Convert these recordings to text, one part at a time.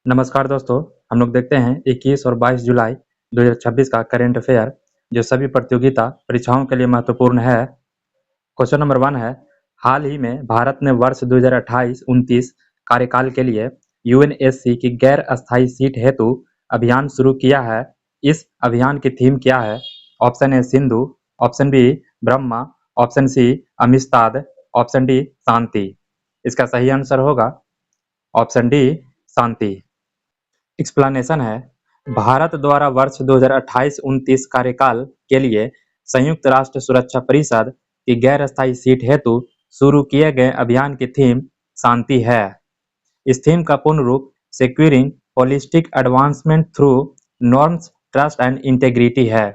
नमस्कार दोस्तों, हम लोग देखते हैं 21 और 22 जुलाई 2026 का करंट अफेयर जो सभी प्रतियोगिता परीक्षाओं के लिए महत्वपूर्ण है। क्वेश्चन नंबर 1 है, हाल ही में भारत ने वर्ष 2028-29 कार्यकाल के लिए यूएनएससी की गैर अस्थायी सीट हेतु अभियान शुरू किया है। इस अभियान की थीम क्या है? Option a Sindhu, option b Brahma, option c Amistad, option d Shanti. इसका सही आंसर होगा ऑप्शन डी शांति। एक्सप्लेनेशन है, भारत द्वारा वर्ष 2028-29 कार्यकाल के लिए संयुक्त राष्ट्र सुरक्षा परिषद की गैर अस्थायी सीट हेतु शुरू किए गए अभियान की थीम शांति है। इस थीम का पूर्ण रूप securing holistic advancement through norms, trust and integrity है।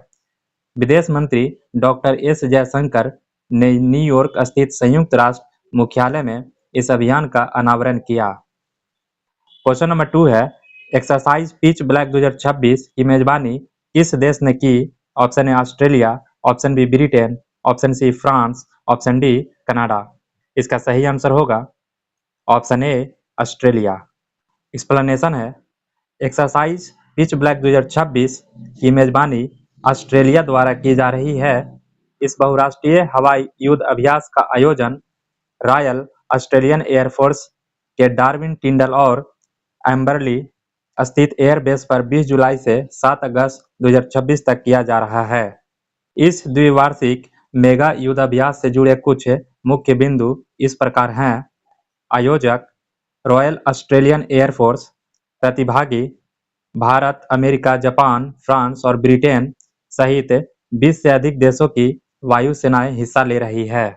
विदेश मंत्री डॉक्टर एस जयशंकर ने न्यूयॉर्क स्थित संयुक्त राष्ट्र मुख्यालय में इस अभियान का अनावरण किया। क्वेश्चन नंबर 2 है, एक्सरसाइज पिच ब्लैक 2026 की मेजबानी किस देश ने की? Option A Australia, option B Britain, option C France, option D Canada. इसका सही आंसर होगा ऑप्शन ए ऑस्ट्रेलिया। एक्सप्लेनेशन है, एक्सरसाइज पिच ब्लैक 2026 की मेजबानी ऑस्ट्रेलिया द्वारा की जा रही है। इस बहुराष्ट्रीय हवाई युद्ध अभ्यास का आयोजन रॉयल ऑस्ट्रेलियन एयरफोर्स के डार्विन, टिंडल और एम्बरली स्थित एयरबेस पर 20 जुलाई से 7 अगस्त 2026 तक किया जा रहा है। इस द्विवार्षिक मेगा युद्धाभ्यास से जुड़े कुछ मुख्य बिंदु इस प्रकार हैं। आयोजक रॉयल ऑस्ट्रेलियन एयरफोर्स, प्रतिभागी भारत, अमेरिका, जापान, फ्रांस और ब्रिटेन सहित 20 से अधिक देशों की वायुसेनाएं हिस्सा ले रही है।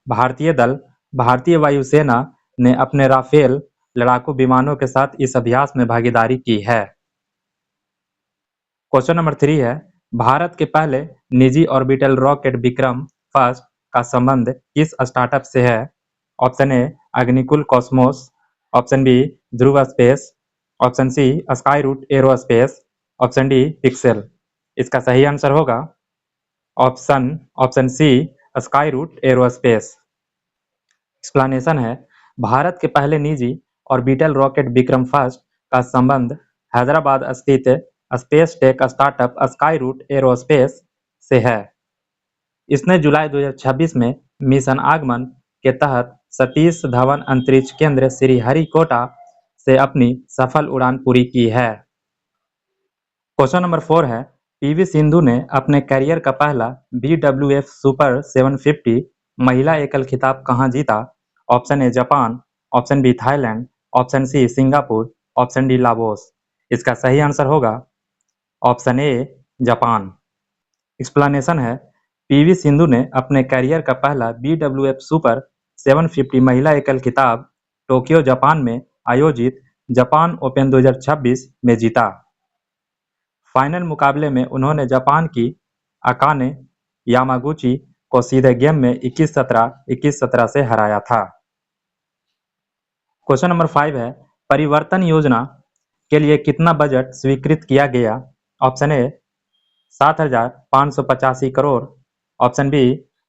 भारतीय दल, भारतीय वायुसेना ने अपने राफेल लड़ाकू विमानों के साथ इस अभ्यास में भागीदारी की है। क्वेश्चन नंबर 3 है, भारत के पहले निजी ऑर्बिटल रॉकेट विक्रम फर्स्ट का संबंध किस स्टार्टअप से है? Option A Agnikul Cosmos, option B Dhruva Space, option C Skyroot Aerospace, option D Pixxel. इसका सही आंसर होगा option C Skyroot Aerospace. Explanation है, भारत के पहले निजी ऑर्बिटल रॉकेट विक्रम फर्स्ट का संबंध हैदराबाद स्थित space tech startup Skyroot Aerospace से है। इसने जुलाई 2026 में मिशन आगमन के तहत सतीश धवन अंतरिक्ष केंद्र श्रीहरिकोटा से अपनी सफल उड़ान पूरी की है। क्वेश्चन नंबर 4 है, पीवी सिंधु ने अपने करियर का पहला BWF सुपर 750 महिला एकल खिताब कहां जीता? Option A Japan, option B Thailand, option C Singapore, option D Laos. इसका सही आंसर होगा ऑप्शन ए जापान। एक्सप्लेनेशन है, पीवी सिंधु ने अपने करियर का पहला BWF सुपर 750 महिला एकल खिताब टोक्यो, जापान में आयोजित जापान ओपन 2026 में जीता। फाइनल मुकाबले में उन्होंने जापान की अकाने यामागुची को सीधे गेम में 21-17, 21-17 से हराया था। क्वेश्चन नंबर 5 है, परिवर्तन योजना के लिए कितना बजट स्वीकृत किया गया? Option A 7,585 crore, option B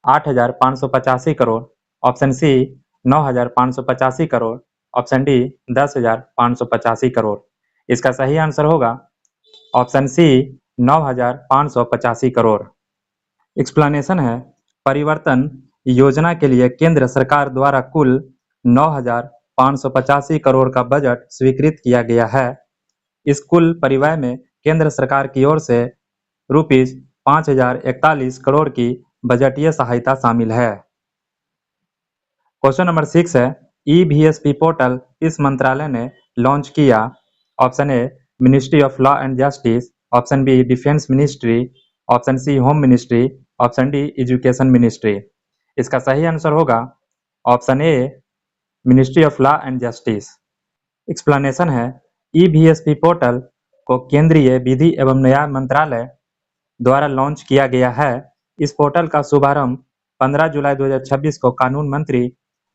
8,585 crore, option C 9,585 crore, option D 10,585 crore. इसका सही आंसर होगा ऑप्शन सी 9,585 करोड़। एक्सप्लेनेशन है, परिवर्तन योजना के लिए केंद्र सरकार द्वारा कुल 9,585 करोड़ का बजट स्वीकृत किया गया है। इस कुल परिव्यय में केंद्र सरकार की ओर से ₹5,041 करोड़ की बजटीय सहायता शामिल है। क्वेश्चन नंबर 6 है, EVSP पोर्टल किस मंत्रालय ने लॉन्च किया? Option A ministry of law and justice, option B defence ministry, option C home ministry, option D education ministry. इसका सही आंसर होगा option A ministry of law and justice. Explanation है, EVSP portal को केंद्रीय विधि एवं न्याय मंत्रालय द्वारा लॉन्च किया गया है। इस पोर्टल का शुभारंभ 15 जुलाई 2026 को कानून मंत्री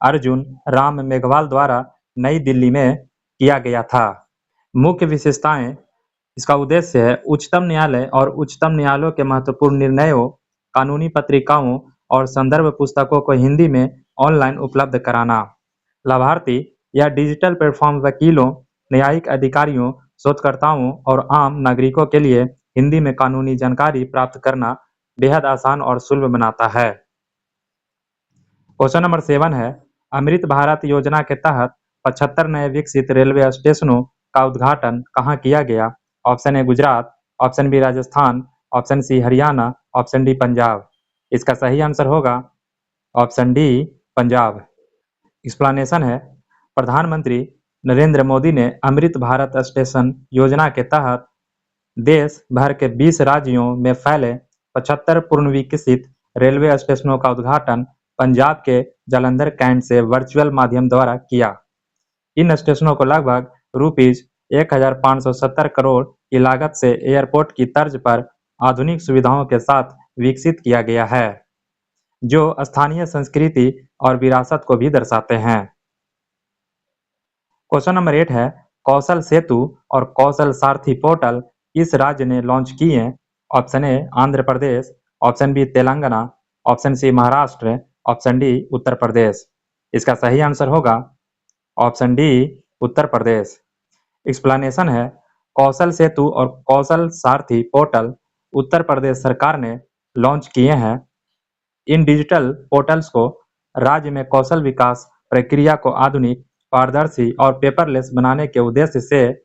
अर्जुन राम मेघवाल द्वारा नई दिल्ली में किया गया था। मुख्य विशेषताएं, इसका उद्देश्य है उच्चतम न्यायालय और उच्चतम न्यायालयों के महत्वपूर्ण निर्णयों, कानूनी पत्रिकाओं और संदर्भ पुस्तकों को हिंदी में ऑनलाइन उपलब्ध कराना। लाभार्थी या डिजिटल प्लेटफॉर्म वकीलों, न्यायिक अधिकारियों, शोधकर्ताओं और आम नागरिकों के लिए हिंदी में कानूनी जानकारी प्राप्त करना बेहद आसान और सुलभ बनाता है। क्वेश्चन नंबर 7 है, अमृत भारत योजना के तहत 75 नए विकसित रेलवे स्टेशनों का उद्घाटन कहाँ किया गया? Option A Gujarat, option B Rajasthan, option C Haryana, option D Punjab. इसका सही आंसर होगा ऑप्शन डी पंजाब। एक्सप्लेनेशन है, प्रधानमंत्री नरेंद्र मोदी ने अमृत भारत स्टेशन योजना के तहत देश भर के 20 राज्यों में फैले 75 पूर्ण विकसित रेलवे स्टेशनों का उद्घाटन पंजाब के जालंधर कैंट से वर्चुअल माध्यम द्वारा किया। इन स्टेशनों को लगभग ₹1570 करोड़ की लागत से एयरपोर्ट की तर्ज पर आधुनिक सुविधाओं के साथ विकसित किया गया है, जो स्थानीय संस्कृति और विरासत को भी दर्शाते हैं। क्वेश्चन नंबर 8 है, कौशल सेतु और कौशल सारथी पोर्टल किस राज्य ने लॉन्च किए? Option a Andhra Pradesh, option b Telangana, option c Maharashtra, option d Uttar Pradesh. इसका सही आंसर होगा option d Uttar Pradesh. Explanation है, कौशल सेतु और कौशल सारथी पोर्टल उत्तर प्रदेश सरकार ने लॉन्च किए हैं। इन डिजिटल पोर्टल्स को राज्य में कौशल विकास प्रक्रिया को आधुनिक, पारदर्शी और पेपरलेस बनाने के उद्देश्य से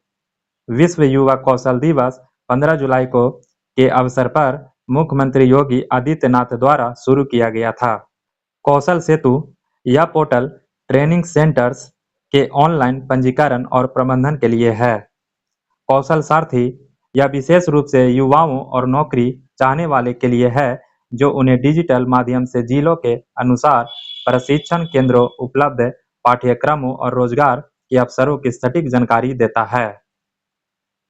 विश्व युवा कौशल दिवस 15 जुलाई को के अवसर पर मुख्यमंत्री योगी आदित्यनाथ द्वारा शुरू किया गया था। कौशल सेतु यह पोर्टल ट्रेनिंग सेंटर्स के ऑनलाइन पंजीकरण और प्रबंधन के लिए है। कौशल सारथी यह विशेष रूप से युवाओं और नौकरी चाहने वाले के लिए है, जो उन्हें डिजिटल माध्यम से जिलों के अनुसार प्रशिक्षण केंद्रों, उपलब्ध पाठ्यक्रमों और रोजगार के अवसरों की सटीक जानकारी देता है।